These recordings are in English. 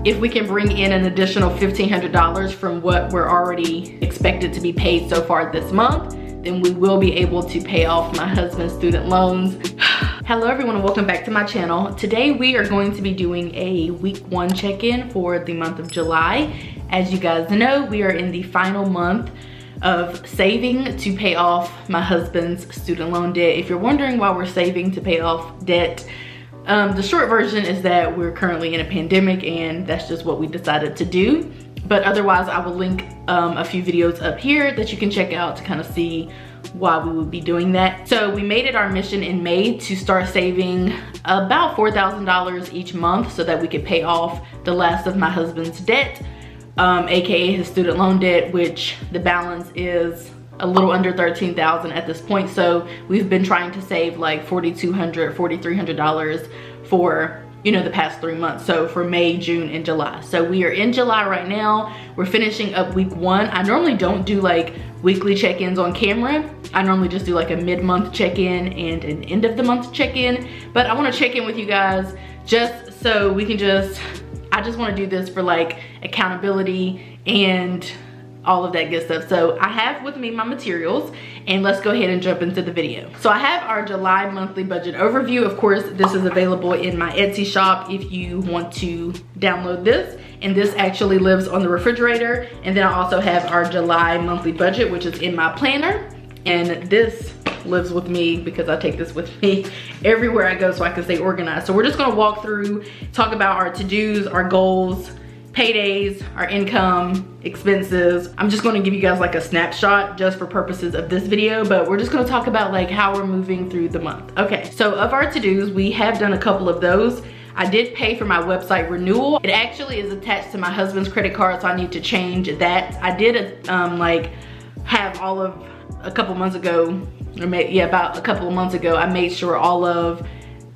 if we can bring in an additional $1,500 from what we're already expected to be paid so far this month, then we will be able to pay off my husband's student loans. Hello everyone and welcome back to my channel. Today we are going to be doing a week 1 check-in for the month of July. As you guys know, we are in the final month of saving to pay off my husband's student loan debt. If you're wondering why we're saving to pay off debt, the short version is that we're currently in a pandemic and that's just what we decided to do. But otherwise, I will link a few videos up here that you can check out to kind of see why we would be doing that. So we made it our mission in May to start saving about $4,000 each month so that we could pay off the last of my husband's debt, aka his student loan debt, which the balance is a little under $13,000 at this point. So we've been trying to save like $4,200, $4,300 for, you know, the past 3 months. So for May, June, and July. So we are in July right now. We're finishing up week 1. I normally don't do like weekly check-ins on camera. I normally just do like a mid-month check-in and an end of the month check-in. But I want to check in with you guys just so we can I just want to do this for like accountability and all of that good stuff. So I have with me my materials and let's go ahead and jump into the video. So I have our July monthly budget overview. Of course, this is available in my Etsy shop if you want to download this. And this actually lives on the refrigerator. And then I also have our July monthly budget, which is in my planner. And this lives with me because I take this with me everywhere I go so I can stay organized. So we're just gonna walk through, talk about our to-dos, our goals, paydays, our income, expenses. I'm just going to give you guys like a snapshot just for purposes of this video, but we're just going to talk about like how we're moving through the month. Okay, so of our to-dos, we have done a couple of those. I did pay for my website renewal. It actually is attached to my husband's credit card, so I need to change that. I did like have all of a couple months ago, or maybe about a couple of months ago, I made sure all of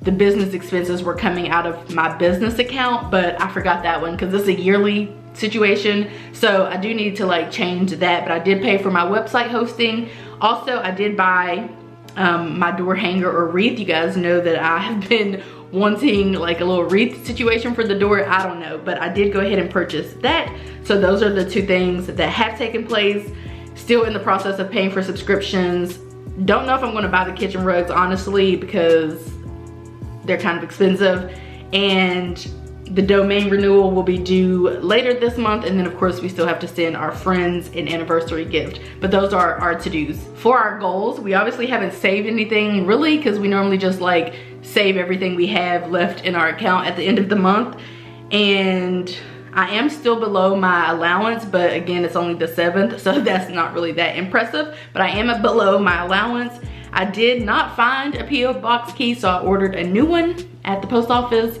the business expenses were coming out of my business account, but I forgot that one because this is a yearly situation. So I do need to like change that, but I did pay for my website hosting. Also, I did buy my door hanger or wreath. You guys know that I have been wanting like a little wreath situation for the door. I don't know, but I did go ahead and purchase that. So those are the 2 things that have taken place. Still in the process of paying for subscriptions. Don't know if I'm gonna buy the kitchen rugs, honestly, because they're kind of expensive, and the domain renewal will be due later this month, and then of course we still have to send our friends an anniversary gift. But those are our to-dos. For our goals, we obviously haven't saved anything really because we normally just like save everything we have left in our account at the end of the month, and I am still below my allowance, but again, it's only the 7th, so that's not really that impressive, but I am below my allowance. I did not find a P.O. box key, so I ordered a new one at the post office,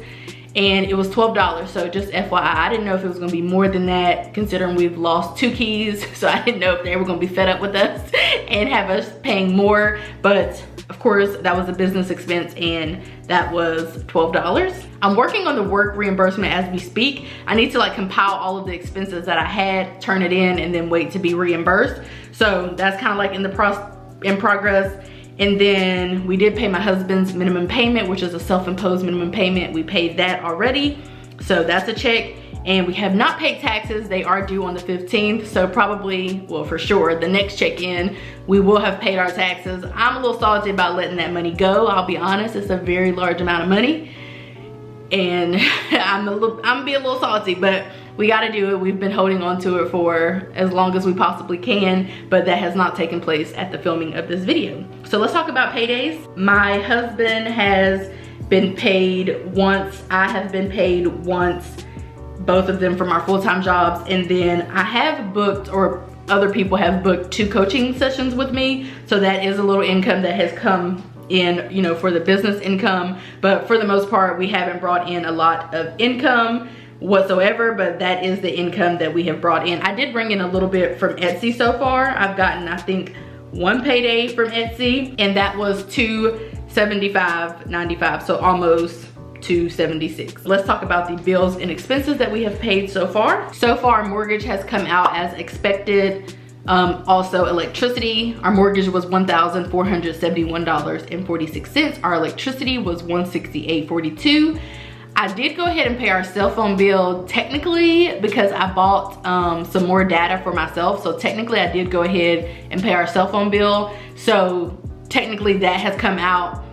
and it was $12. So just FYI, I didn't know if it was gonna be more than that, considering we've lost 2 keys, so I didn't know if they were gonna be fed up with us and have us paying more. But of course, that was a business expense, and that was $12. I'm working on the work reimbursement as we speak. I need to like compile all of the expenses that I had, turn it in, and then wait to be reimbursed. So that's kind of like in progress. And then we did pay my husband's minimum payment, which is a self-imposed minimum payment. We paid that already, so that's a check. And we have not paid taxes. They are due on the 15th, so probably, well, for sure, the next check-in, we will have paid our taxes. I'm a little salty about letting that money go. I'll be honest, it's a very large amount of money, and I'm gonna be a little salty, but we gotta do it. We've been holding on to it for as long as we possibly can, but that has not taken place at the filming of this video. So let's talk about paydays. My husband has been paid once. I have been paid once, both of them from our full-time jobs. And then I have booked, or other people have booked, 2 coaching sessions with me. So that is a little income that has come in, you know, for the business income. But for the most part, we haven't brought in a lot of income whatsoever, but that is the income that we have brought in. I did bring in a little bit from Etsy so far. I've gotten, I think, 1 payday from Etsy, and that was $275.95, so almost $276. Let's talk about the bills and expenses that we have paid so far. So far, mortgage has come out as expected. Also electricity, our mortgage was $1,471.46. Our electricity was $168.42. I did go ahead and pay our cell phone bill technically because I bought some more data for myself. So technically I did go ahead and pay our cell phone bill. So technically that has come out.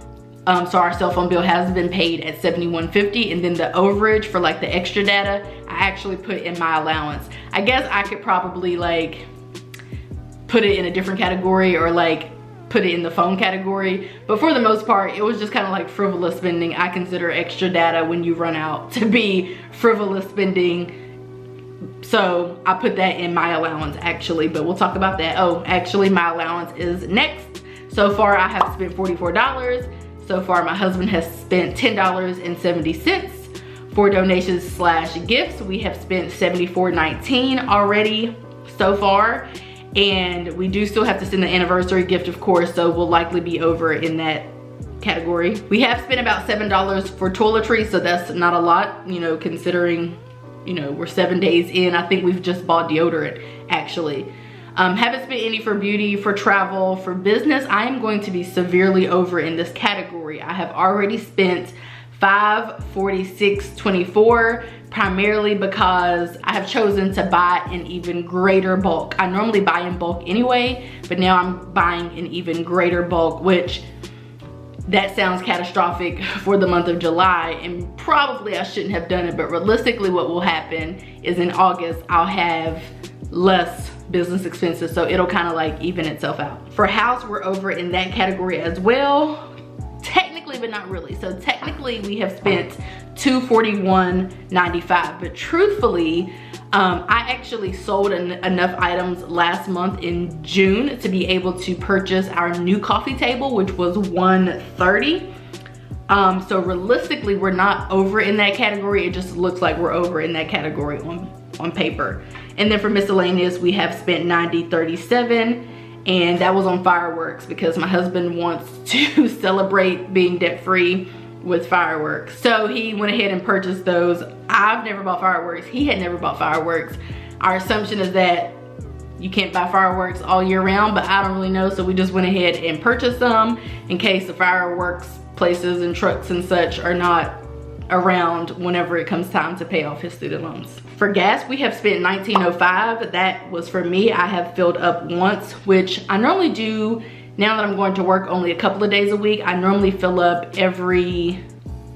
So our cell phone bill has been paid at $71.50, and then the overage for like the extra data, I actually put in my allowance. I guess I could probably like put it in a different category or like put it in the phone category, but for the most part it was just kind of like frivolous spending. I consider extra data when you run out to be frivolous spending, so I put that in my allowance actually, but we'll talk about that. Oh, actually my allowance is next. So far I have spent $44. So far my husband has spent $10.70 for donations / gifts. We have spent $74.19 already so far, and we do still have to send the anniversary gift, of course, so we'll likely be over in that category. We have spent about $7 for toiletries, so that's not a lot, you know, considering, you know, we're 7 days in. I think we've just bought deodorant actually. Haven't spent any for beauty, for travel, for business. I am going to be severely over in this category. I have already spent $546.24, primarily because I have chosen to buy an even greater bulk. I normally buy in bulk anyway, but now I'm buying an even greater bulk, which that sounds catastrophic for the month of July, and probably I shouldn't have done it, but realistically what will happen is in August I'll have less business expenses, so it'll kind of like even itself out. For house, we're over in that category as well, technically, but not really. So technically we have spent $241.95, but truthfully I actually sold enough items last month in June to be able to purchase our new coffee table, which was $130. So realistically we're not over in that category. It just looks like we're over in that category on paper. And then for miscellaneous, we have spent $90.37, and that was on fireworks because my husband wants to celebrate being debt-free with fireworks. So he went ahead and purchased those. I've never bought fireworks. He had never bought fireworks. Our assumption is that you can't buy fireworks all year round, but I don't really know. So we just went ahead and purchased some in case the fireworks places and trucks and such are not around whenever it comes time to pay off his student loans. For gas, we have spent $19.05. That was for me. I have filled up once, which I normally do now that I'm going to work only a couple of days a week. I normally fill up every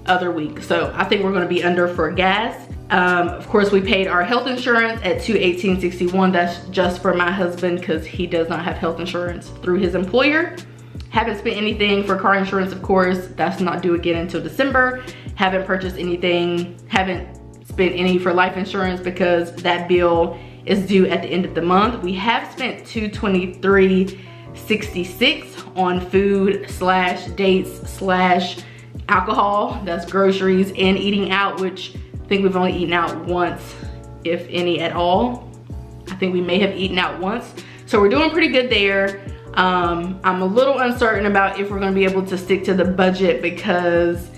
other week. So I think we're gonna be under for gas. Of course, we paid our health insurance at $218.61. That's just for my husband because he does not have health insurance through his employer. Haven't spent anything for car insurance, of course. That's not due again until December. Haven't purchased anything, haven't spent any for life insurance because that bill is due at the end of the month. We have spent $223.66 on food / dates / alcohol. That's groceries and eating out, which I think we've only eaten out once, if any at all. I think we may have eaten out once. So we're doing pretty good there. I'm a little uncertain about if we're gonna be able to stick to the budget, because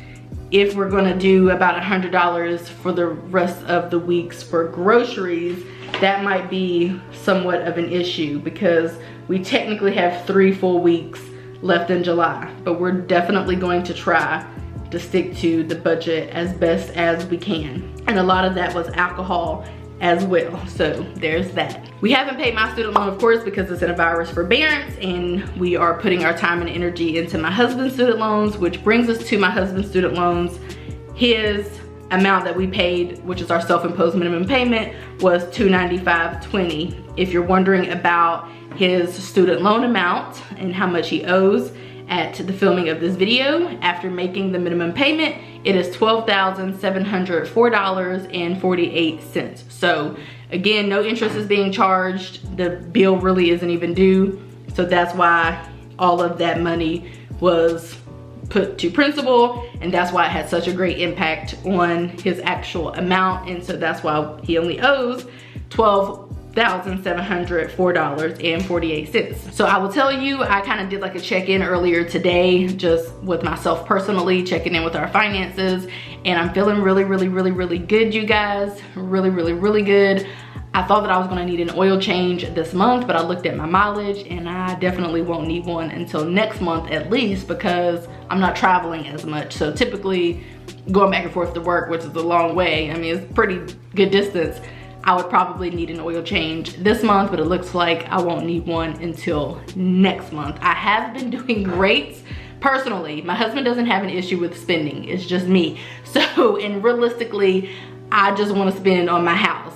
if we're gonna do about $100 for the rest of the weeks for groceries, that might be somewhat of an issue because we technically have 3 full weeks left in July, but we're definitely going to try to stick to the budget as best as we can. And a lot of that was alcohol as well, so there's that. We haven't paid my student loan, of course, because it's in a virus forbearance, and we are putting our time and energy into my husband's student loans, which brings us to my husband's student loans. His amount that we paid, which is our self-imposed minimum payment, was $295.20. If you're wondering about his student loan amount and how much he owes at the filming of this video, after making the minimum payment, it is $12,704.48. So again, no interest is being charged. The bill really isn't even due. So that's why all of that money was put to principal, and that's why it had such a great impact on his actual amount. And so that's why he only owes $12,704.48. So I will tell you, I kind of did like a check-in earlier today, just with myself personally, checking in with our finances, and I'm feeling really good, you guys. Really good. I thought that I was gonna need an oil change this month, but I looked at my mileage and I definitely won't need one until next month at least, because I'm not traveling as much. So typically going back and forth to work, which is a long way. I mean, it's pretty good distance. I would probably need an oil change this month, but it looks like I won't need one until next month. I have been doing great personally. My husband doesn't have an issue with spending, it's just me. So, and realistically, I just want to spend on my house.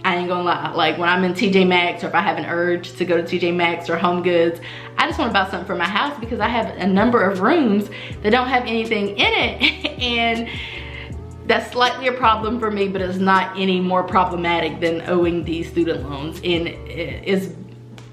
I ain't gonna lie, like when I'm in TJ Maxx, or if I have an urge to go to TJ Maxx or Home Goods, I just want to buy something for my house because I have a number of rooms that don't have anything in it. And that's slightly a problem for me, but it's not any more problematic than owing these student loans. And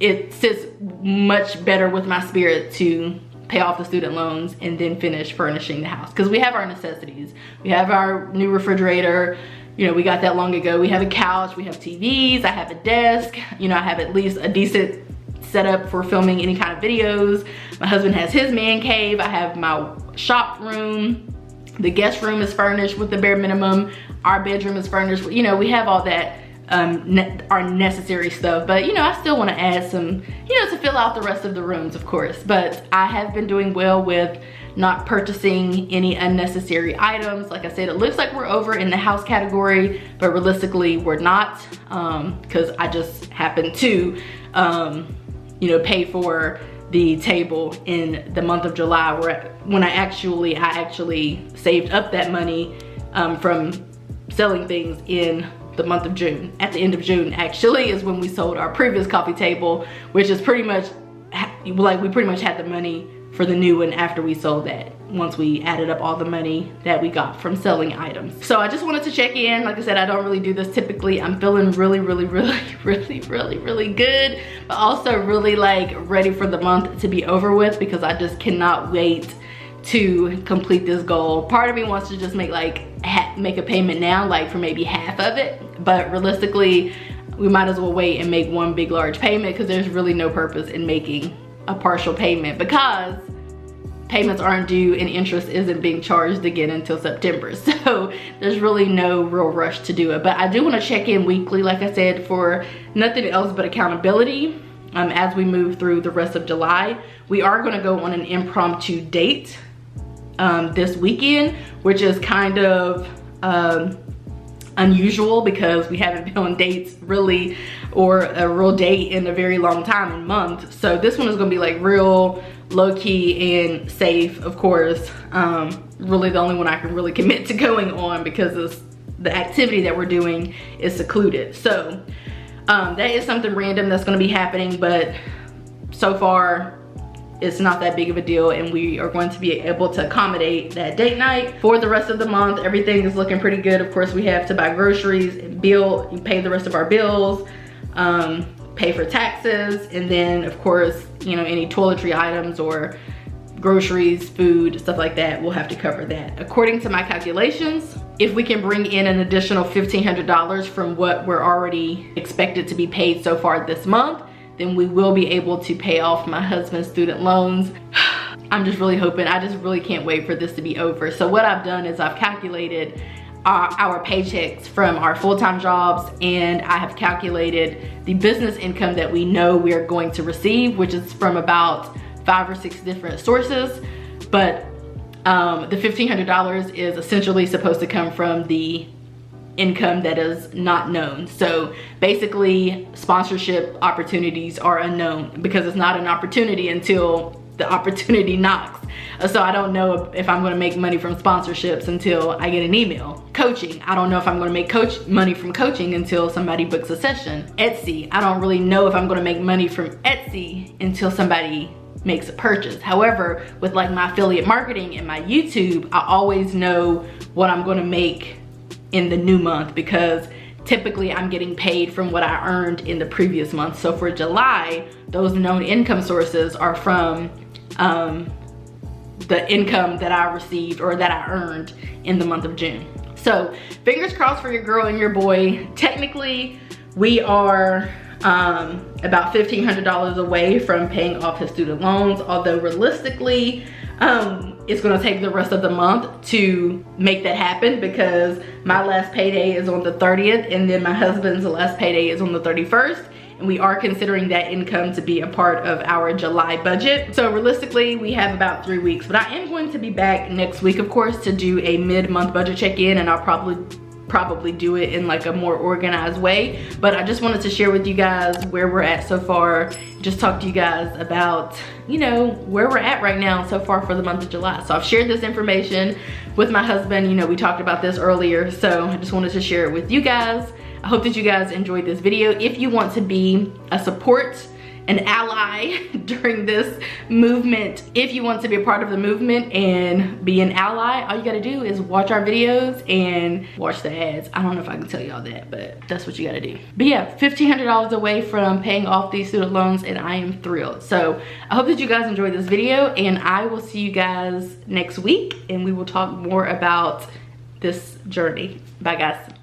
it sits much better with my spirit to pay off the student loans and then finish furnishing the house, because we have our necessities. We have our new refrigerator, you know, we got that long ago. We have a couch, we have TVs, I have a desk, you know, I have at least a decent setup for filming any kind of videos. My husband has his man cave, I have my shop room. The guest room is furnished with the bare minimum. Our bedroom is furnished. You know, we have all that, our necessary stuff. But, you know, I still want to add some, you know, to fill out the rest of the rooms, of course. But I have been doing well with not purchasing any unnecessary items. Like I said, it looks like we're over in the house category, but realistically, we're not. Because I just happened to, you know, pay for the table in the month of July, when I actually saved up that money from selling things in the month of June. At the end of June actually is when we sold our previous coffee table, which is pretty much like we pretty much had the money for the new one after we sold that, once we added up all the money that we got from selling items. So I just wanted to check in. Like I said, I don't really do this typically. I'm feeling really good, but also really like ready for the month to be over with, because I just cannot wait to complete this goal. Part of me wants to just make a payment now, like for maybe half of it, but realistically, we might as well wait and make one big large payment, because there's really no purpose in making a partial payment, because payments aren't due and interest isn't being charged again until September. So there's really no real rush to do it. But I do want to check in weekly, like I said, for nothing else but accountability. As we move through the rest of July, we are going to go on an impromptu date this weekend, which is kind of unusual, because we haven't been on dates really, or a real date, in a very long time, in months. So this one is gonna be like real low-key and safe, of course. Really the only one I can really commit to going on, because the activity that we're doing is secluded. So that is something random that's gonna be happening, but so far it's not that big of a deal, and we are going to be able to accommodate that date night. For the rest of the month, everything is looking pretty good. Of course, we have to buy groceries and pay the rest of our bills, pay for taxes, and then of course, you know, any toiletry items or groceries, food, stuff like that, we'll have to cover that. According to my calculations, if we can bring in an additional $1,500 from what we're already expected to be paid so far this month, then we will be able to pay off my husband's student loans. I'm just really hoping. I just really can't wait for this to be over. So what I've done is I've calculated our paychecks from our full-time jobs, and I have calculated the business income that we know we are going to receive, which is from about 5 or 6 different sources. But the $1,500 is essentially supposed to come from the income that is not known. So basically, sponsorship opportunities are unknown, because it's not an opportunity until the opportunity knocks. So I don't know if I'm going to make money from sponsorships until I get an email. Coaching, I don't know if I'm going to make money from coaching until somebody books a session. Etsy, I don't really know if I'm going to make money from Etsy until somebody makes a purchase. However, with like my affiliate marketing and my YouTube, I always know what I'm going to make in the new month, because typically I'm getting paid from what I earned in the previous month. So for July, those known income sources are from the income that I received or that I earned in the month of June. So fingers crossed for your girl and your boy. Technically, we are about $1,500 away from paying off his student loans, although realistically, it's gonna take the rest of the month to make that happen, because my last payday is on the 30th, and then my husband's last payday is on the 31st. and we are considering that income to be a part of our July budget. So realistically, we have about 3 weeks, but I am going to be back next week, of course, to do a mid-month budget check-in, and I'll probably do it in like a more organized way. But I just wanted to share with you guys where we're at so far, just talk to you guys about, you know, where we're at right now so far for the month of July. So I've shared this information with my husband. You know, we talked about this earlier, so I just wanted to share it with you guys. I hope that you guys enjoyed this video. If you want to be a support, an ally during this movement, if you want to be a part of the movement and be an ally, all you gotta do is watch our videos and watch the ads. I don't know if I can tell y'all that, but that's what you gotta do. But yeah, $1,500 away from paying off these student loans, and I am thrilled. So I hope that you guys enjoyed this video, and I will see you guys next week, and we will talk more about this journey. Bye guys.